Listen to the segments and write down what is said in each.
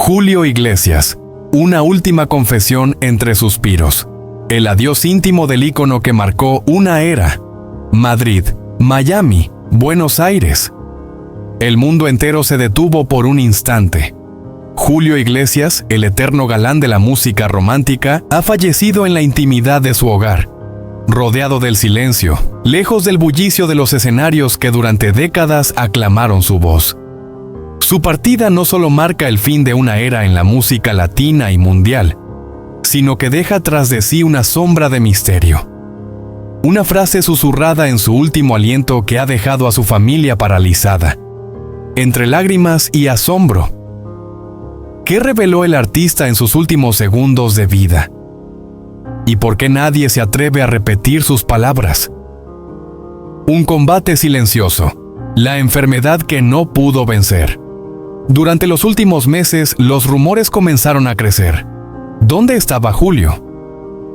Julio Iglesias, una última confesión entre suspiros. El adiós íntimo del ícono que marcó una era. Madrid, Miami, Buenos Aires. El mundo entero se detuvo por un instante. Julio Iglesias, el eterno galán de la música romántica, ha fallecido en la intimidad de su hogar, rodeado del silencio, lejos del bullicio de los escenarios que durante décadas aclamaron su voz. Su partida no solo marca el fin de una era en la música latina y mundial, sino que deja tras de sí una sombra de misterio. Una frase susurrada en su último aliento que ha dejado a su familia paralizada, entre lágrimas y asombro. ¿Qué reveló el artista en sus últimos segundos de vida? ¿Y por qué nadie se atreve a repetir sus palabras? Un combate silencioso, la enfermedad que no pudo vencer. Durante los últimos meses, los rumores comenzaron a crecer. ¿Dónde estaba Julio?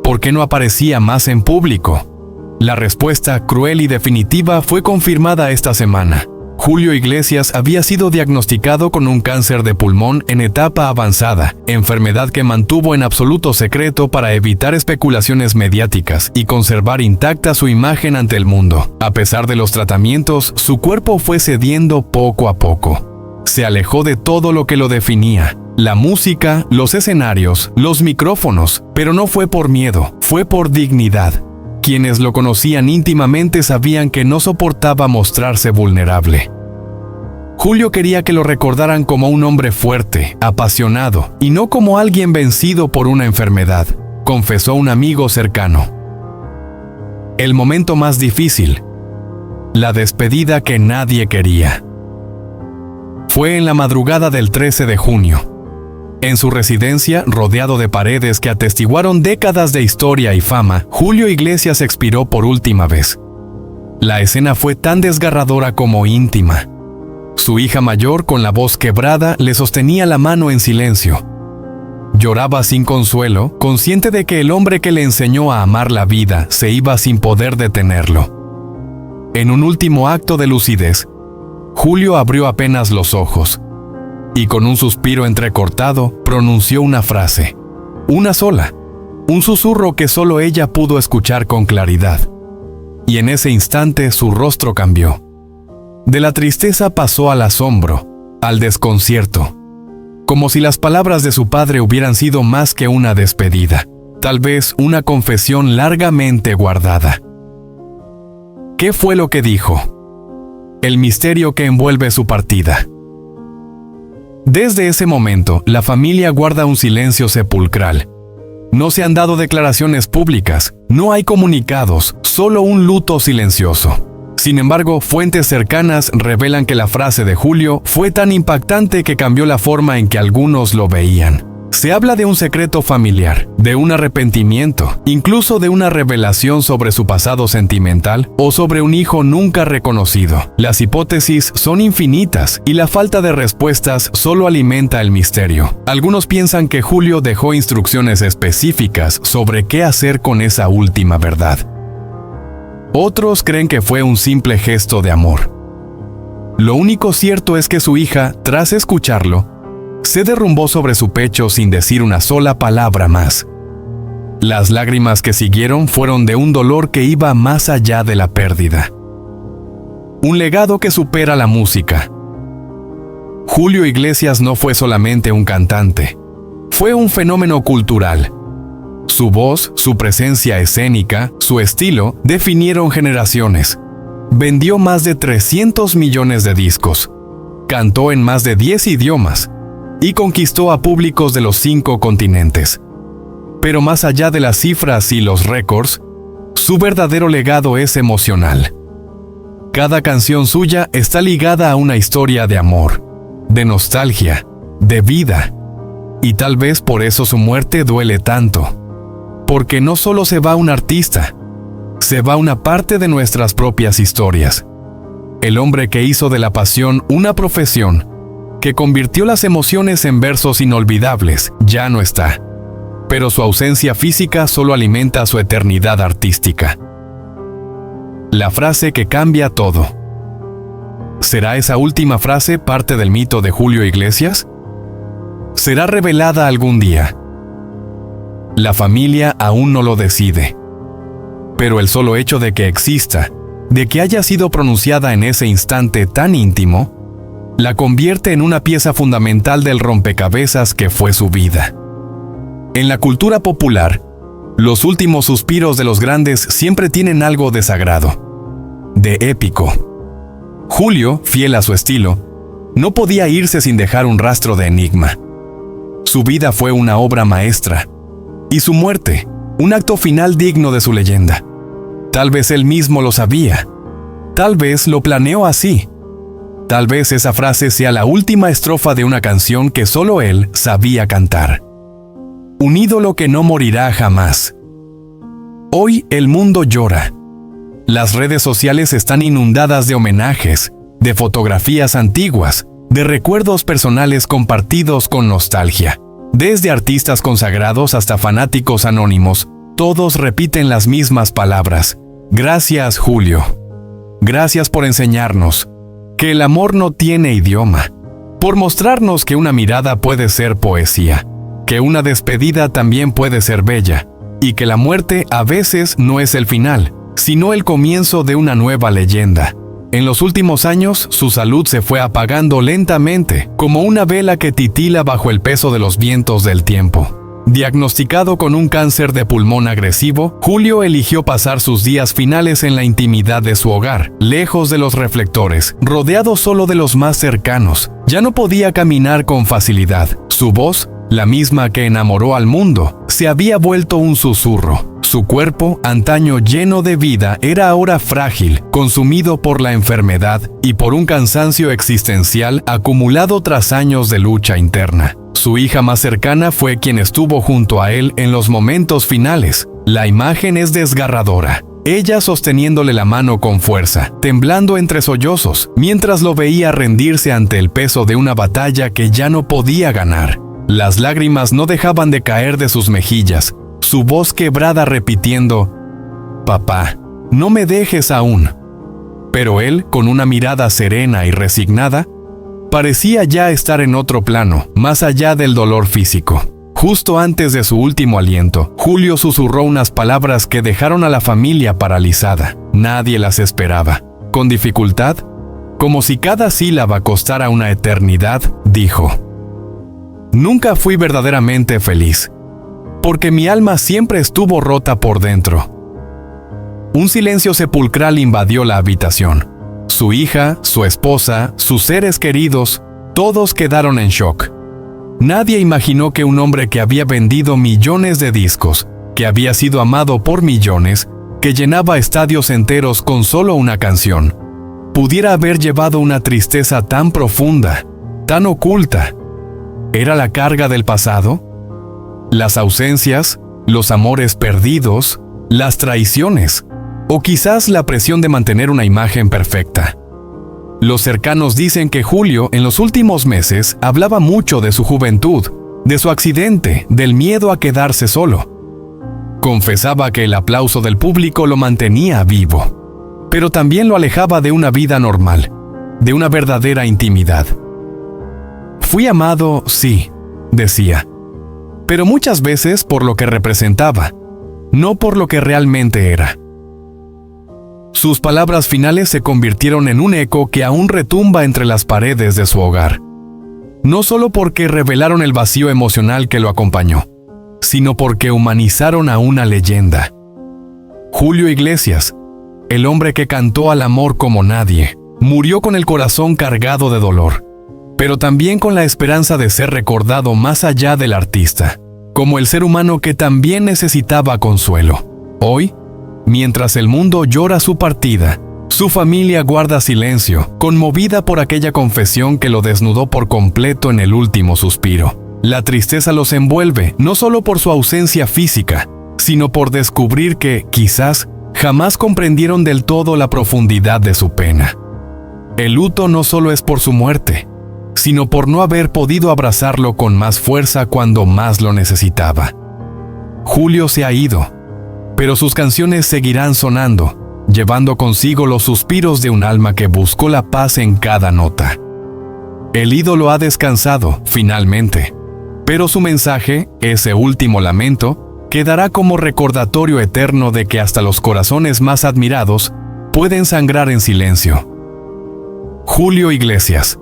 ¿Por qué no aparecía más en público? La respuesta cruel y definitiva fue confirmada esta semana. Julio Iglesias había sido diagnosticado con un cáncer de pulmón en etapa avanzada, enfermedad que mantuvo en absoluto secreto para evitar especulaciones mediáticas y conservar intacta su imagen ante el mundo. A pesar de los tratamientos, su cuerpo fue cediendo poco a poco. Se alejó de todo lo que lo definía: la música, los escenarios, los micrófonos, pero no fue por miedo, fue por dignidad. Quienes lo conocían íntimamente sabían que no soportaba mostrarse vulnerable. Julio quería que lo recordaran como un hombre fuerte, apasionado, y no como alguien vencido por una enfermedad, confesó un amigo cercano. El momento más difícil, la despedida que nadie quería. Fue en la madrugada del 13 de junio. En su residencia, rodeado de paredes que atestiguaron décadas de historia y fama, Julio Iglesias expiró por última vez. La escena fue tan desgarradora como íntima. Su hija mayor, con la voz quebrada, le sostenía la mano en silencio. Lloraba sin consuelo, consciente de que el hombre que le enseñó a amar la vida se iba sin poder detenerlo. En un último acto de lucidez, Julio abrió apenas los ojos y con un suspiro entrecortado pronunció una frase, una sola, un susurro que solo ella pudo escuchar con claridad. Y en ese instante su rostro cambió. De la tristeza pasó al asombro, al desconcierto, como si las palabras de su padre hubieran sido más que una despedida, tal vez una confesión largamente guardada. ¿Qué fue lo que dijo? El misterio que envuelve su partida. Desde ese momento, la familia guarda un silencio sepulcral. No se han dado declaraciones públicas, no hay comunicados, solo un luto silencioso. Sin embargo, fuentes cercanas revelan que la frase de Julio fue tan impactante que cambió la forma en que algunos lo veían. Se habla de un secreto familiar, de un arrepentimiento, incluso de una revelación sobre su pasado sentimental o sobre un hijo nunca reconocido. Las hipótesis son infinitas y la falta de respuestas solo alimenta el misterio. Algunos piensan que Julio dejó instrucciones específicas sobre qué hacer con esa última verdad. Otros creen que fue un simple gesto de amor. Lo único cierto es que su hija, tras escucharlo, se derrumbó sobre su pecho sin decir una sola palabra más. Las lágrimas que siguieron fueron de un dolor que iba más allá de la pérdida. Un legado que supera la música. Julio Iglesias no fue solamente un cantante, fue un fenómeno cultural. Su voz, su presencia escénica, su estilo, definieron generaciones. Vendió más de 300 millones de discos. Cantó en más de 10 idiomas. Y conquistó a públicos de los 5 continentes. Pero más allá de las cifras y los récords, su verdadero legado es emocional. Cada canción suya está ligada a una historia de amor, de nostalgia, de vida. Y tal vez por eso su muerte duele tanto. Porque no solo se va un artista, se va una parte de nuestras propias historias. El hombre que hizo de la pasión una profesión, que convirtió las emociones en versos inolvidables, ya no está. Pero su ausencia física solo alimenta su eternidad artística. La frase que cambia todo. ¿Será esa última frase parte del mito de Julio Iglesias? será revelada algún día. La familia aún no lo decide. Pero el solo hecho de que exista, de que haya sido pronunciada en ese instante tan íntimo, la convierte en una pieza fundamental del rompecabezas que fue su vida. En la cultura popular, los últimos suspiros de los grandes siempre tienen algo de sagrado, de épico. Julio, fiel a su estilo, no podía irse sin dejar un rastro de enigma. Su vida fue una obra maestra, y su muerte, un acto final digno de su leyenda. Tal vez él mismo lo sabía, tal vez lo planeó así, tal vez esa frase sea la última estrofa de una canción que solo él sabía cantar. Un ídolo que no morirá jamás. Hoy el mundo llora. Las redes sociales están inundadas de homenajes, de fotografías antiguas, de recuerdos personales compartidos con nostalgia. Desde artistas consagrados hasta fanáticos anónimos, todos repiten las mismas palabras. Gracias, Julio. Gracias por enseñarnos que el amor no tiene idioma, por mostrarnos que una mirada puede ser poesía, que una despedida también puede ser bella, y que la muerte a veces no es el final, sino el comienzo de una nueva leyenda. En los últimos años, su salud se fue apagando lentamente, como una vela que titila bajo el peso de los vientos del tiempo. Diagnosticado con un cáncer de pulmón agresivo, Julio eligió pasar sus días finales en la intimidad de su hogar, lejos de los reflectores, rodeado solo de los más cercanos. Ya no podía caminar con facilidad. Su voz, la misma que enamoró al mundo, se había vuelto un susurro. Su cuerpo, antaño lleno de vida, era ahora frágil, consumido por la enfermedad y por un cansancio existencial acumulado tras años de lucha interna. Su hija más cercana fue quien estuvo junto a él en los momentos finales. La imagen es desgarradora. Ella sosteniéndole la mano con fuerza, temblando entre sollozos, mientras lo veía rendirse ante el peso de una batalla que ya no podía ganar. Las lágrimas no dejaban de caer de sus mejillas, su voz quebrada repitiendo: «Papá, no me dejes aún». Pero él, con una mirada serena y resignada, parecía ya estar en otro plano, más allá del dolor físico. Justo antes de su último aliento, Julio susurró unas palabras que dejaron a la familia paralizada. Nadie las esperaba. Con dificultad, como si cada sílaba costara una eternidad, dijo: «Nunca fui verdaderamente feliz, porque mi alma siempre estuvo rota por dentro». Un silencio sepulcral invadió la habitación. Su hija, su esposa, sus seres queridos, todos quedaron en shock. Nadie imaginó que un hombre que había vendido millones de discos, que había sido amado por millones, que llenaba estadios enteros con solo una canción, pudiera haber llevado una tristeza tan profunda, tan oculta. ¿Era la carga del pasado? ¿Las ausencias? ¿Los amores perdidos? ¿Las traiciones? ¿O quizás la presión de mantener una imagen perfecta? Los cercanos dicen que Julio, en los últimos meses, hablaba mucho de su juventud, de su accidente, del miedo a quedarse solo. Confesaba que el aplauso del público lo mantenía vivo, pero también lo alejaba de una vida normal, de una verdadera intimidad. «Fui amado, sí», decía, «pero muchas veces por lo que representaba, no por lo que realmente era». Sus palabras finales se convirtieron en un eco que aún retumba entre las paredes de su hogar. No solo porque revelaron el vacío emocional que lo acompañó, sino porque humanizaron a una leyenda. Julio Iglesias, el hombre que cantó al amor como nadie, murió con el corazón cargado de dolor, pero también con la esperanza de ser recordado más allá del artista, como el ser humano que también necesitaba consuelo. Hoy, mientras el mundo llora su partida, su familia guarda silencio, conmovida por aquella confesión que lo desnudó por completo en el último suspiro. La tristeza los envuelve, no solo por su ausencia física, sino por descubrir que, quizás, jamás comprendieron del todo la profundidad de su pena. El luto no solo es por su muerte, sino por no haber podido abrazarlo con más fuerza cuando más lo necesitaba. Julio se ha ido, pero sus canciones seguirán sonando, llevando consigo los suspiros de un alma que buscó la paz en cada nota. El ídolo ha descansado, finalmente, Pero su mensaje, ese último lamento, quedará como recordatorio eterno de que hasta los corazones más admirados pueden sangrar en silencio. Julio Iglesias,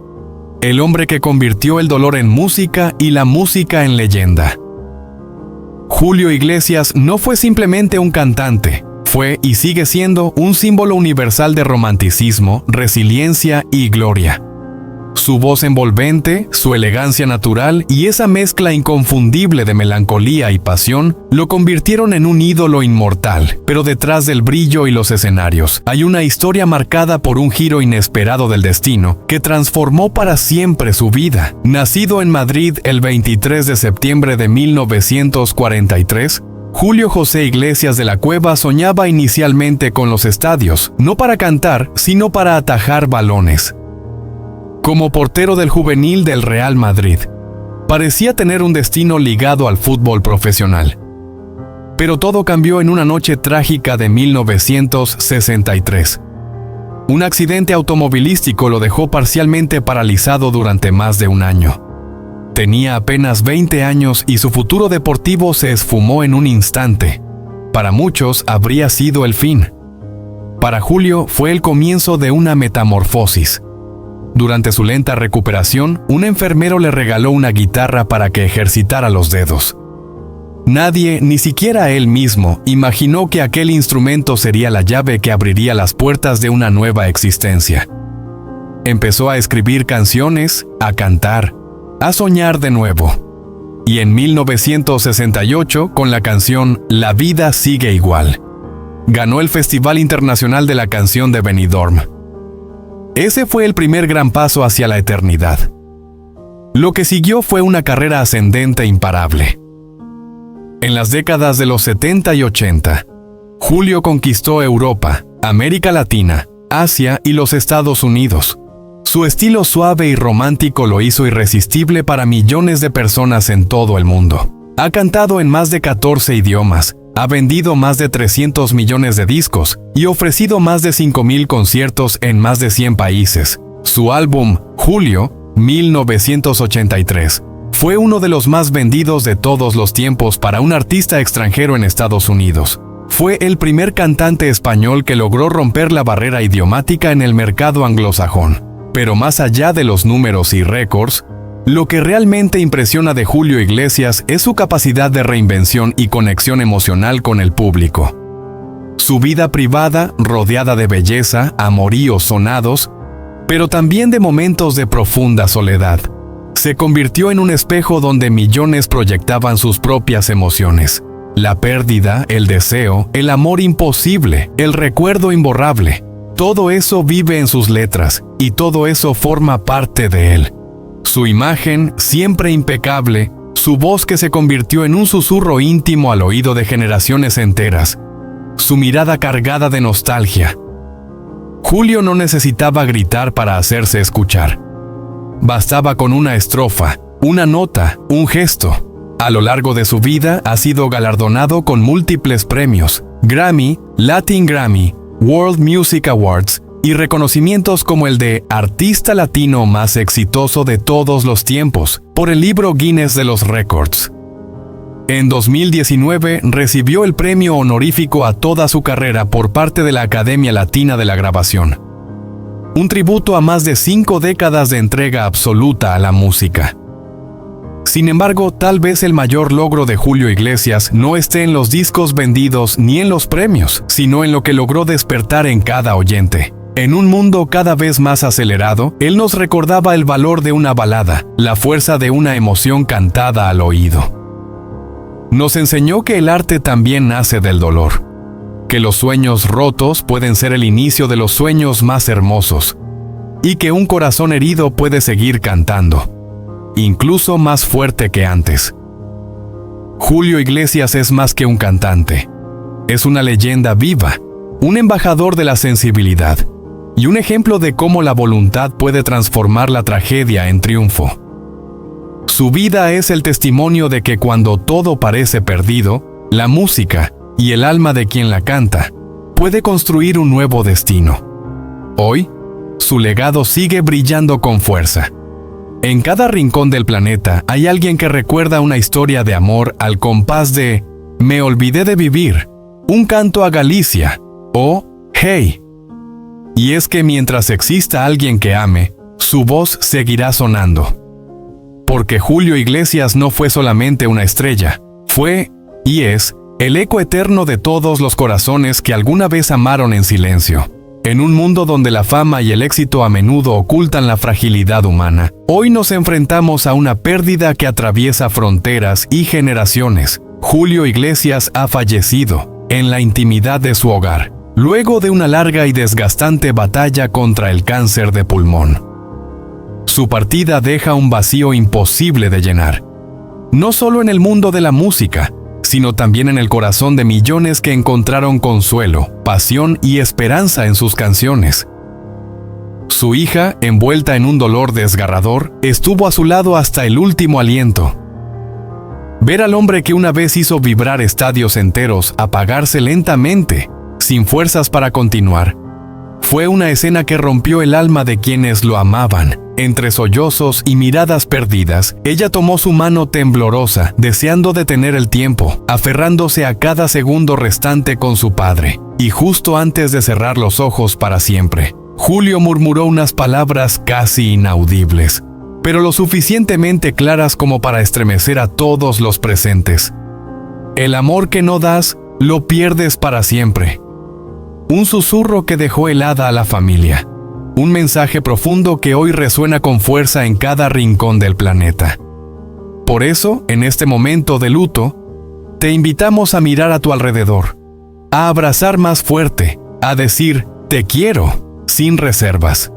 el hombre que convirtió el dolor en música y la música en leyenda. Julio Iglesias no fue simplemente un cantante, fue y sigue siendo un símbolo universal de romanticismo, resiliencia y gloria. Su voz envolvente, su elegancia natural y esa mezcla inconfundible de melancolía y pasión lo convirtieron en un ídolo inmortal. Pero detrás del brillo y los escenarios hay una historia marcada por un giro inesperado del destino que transformó para siempre su vida. Nacido en Madrid el 23 de septiembre de 1943, Julio José Iglesias de la Cueva soñaba inicialmente con los estadios, no para cantar, sino para atajar balones. Como portero del juvenil del Real Madrid, parecía tener un destino ligado al fútbol profesional. Pero todo cambió en una noche trágica de 1963. Un accidente automovilístico lo dejó parcialmente paralizado durante más de un año. Tenía apenas 20 años y su futuro deportivo se esfumó en un instante. Para muchos habría sido el fin. Para Julio fue el comienzo de una metamorfosis. Durante su lenta recuperación, un enfermero le regaló una guitarra para que ejercitara los dedos. Nadie, ni siquiera él mismo, imaginó que aquel instrumento sería la llave que abriría las puertas de una nueva existencia. Empezó a escribir canciones, a cantar, a soñar de nuevo. Y en 1968, con la canción La vida sigue igual, ganó el Festival Internacional de la Canción de Benidorm. Ese fue el primer gran paso hacia la eternidad. Lo que siguió fue una carrera ascendente imparable. En las décadas de los 70 y 80, Julio conquistó Europa, América Latina, Asia y los Estados Unidos. Su estilo suave y romántico lo hizo irresistible para millones de personas en todo el mundo. Ha cantado en más de 14 idiomas, ha vendido más de 300 millones de discos y ofrecido más de 5,000 conciertos en más de 100 países. Su álbum, Julio, 1983, fue uno de los más vendidos de todos los tiempos para un artista extranjero en Estados Unidos. Fue el primer cantante español que logró romper la barrera idiomática en el mercado anglosajón. Pero más allá de los números y récords, lo que realmente impresiona de Julio Iglesias es su capacidad de reinvención y conexión emocional con el público. Su vida privada, rodeada de belleza, amoríos sonados, pero también de momentos de profunda soledad, se convirtió en un espejo donde millones proyectaban sus propias emociones. La pérdida, el deseo, el amor imposible, el recuerdo imborrable. Todo eso vive en sus letras, y todo eso forma parte de él. Su imagen, siempre impecable, su voz que se convirtió en un susurro íntimo al oído de generaciones enteras, su mirada cargada de nostalgia. Julio no necesitaba gritar para hacerse escuchar. Bastaba con una estrofa, una nota, un gesto. A lo largo de su vida ha sido galardonado con múltiples premios, Grammy, Latin Grammy, World Music Awards y reconocimientos como el de Artista Latino más exitoso de todos los tiempos por el libro Guinness de los Récords. En 2019 recibió el premio honorífico a toda su carrera por parte de la Academia Latina de la Grabación. Un tributo a más de 5 décadas de entrega absoluta a la música. Sin embargo, tal vez el mayor logro de Julio Iglesias no esté en los discos vendidos ni en los premios, sino en lo que logró despertar en cada oyente. En un mundo cada vez más acelerado, él nos recordaba el valor de una balada, la fuerza de una emoción cantada al oído. Nos enseñó que el arte también nace del dolor, que los sueños rotos pueden ser el inicio de los sueños más hermosos, y que un corazón herido puede seguir cantando, incluso más fuerte que antes. Julio Iglesias es más que un cantante. Es una leyenda viva, un embajador de la sensibilidad, y un ejemplo de cómo la voluntad puede transformar la tragedia en triunfo. Su vida es el testimonio de que cuando todo parece perdido, la música y el alma de quien la canta puede construir un nuevo destino. Hoy, su legado sigue brillando con fuerza. En cada rincón del planeta hay alguien que recuerda una historia de amor al compás de Me olvidé de vivir, un canto a Galicia o Hey. Y es que mientras exista alguien que ame, su voz seguirá sonando. Porque Julio Iglesias no fue solamente una estrella, fue y es el eco eterno de todos los corazones que alguna vez amaron en silencio. En un mundo donde la fama y el éxito a menudo ocultan la fragilidad humana, hoy nos enfrentamos a una pérdida que atraviesa fronteras y generaciones. Julio Iglesias ha fallecido en la intimidad de su hogar, luego de una larga y desgastante batalla contra el cáncer de pulmón. Su partida deja un vacío imposible de llenar, no solo en el mundo de la música, sino también en el corazón de millones que encontraron consuelo, pasión y esperanza en sus canciones. Su hija, envuelta en un dolor desgarrador, estuvo a su lado hasta el último aliento. Ver al hombre que una vez hizo vibrar estadios enteros apagarse lentamente, sin fuerzas para continuar, fue una escena que rompió el alma de quienes lo amaban. Entre sollozos y miradas perdidas, ella tomó su mano temblorosa, deseando detener el tiempo, aferrándose a cada segundo restante con su padre. Y justo antes de cerrar los ojos para siempre, Julio murmuró unas palabras casi inaudibles, pero lo suficientemente claras como para estremecer a todos los presentes. El amor que no das, lo pierdes para siempre. Un susurro que dejó helada a la familia. Un mensaje profundo que hoy resuena con fuerza en cada rincón del planeta. Por eso, en este momento de luto, te invitamos a mirar a tu alrededor, a abrazar más fuerte, a decir «te quiero» sin reservas.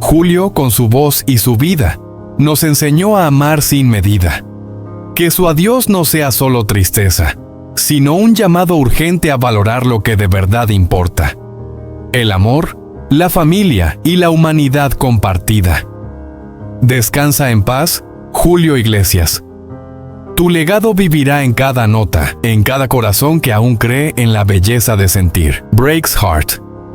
Julio, con su voz y su vida, nos enseñó a amar sin medida. Que su adiós no sea solo tristeza, sino un llamado urgente a valorar lo que de verdad importa. El amor, la familia y la humanidad compartida. Descansa en paz, Julio Iglesias. Tu legado vivirá en cada nota, en cada corazón que aún cree en la belleza de sentir. Breaks Heart.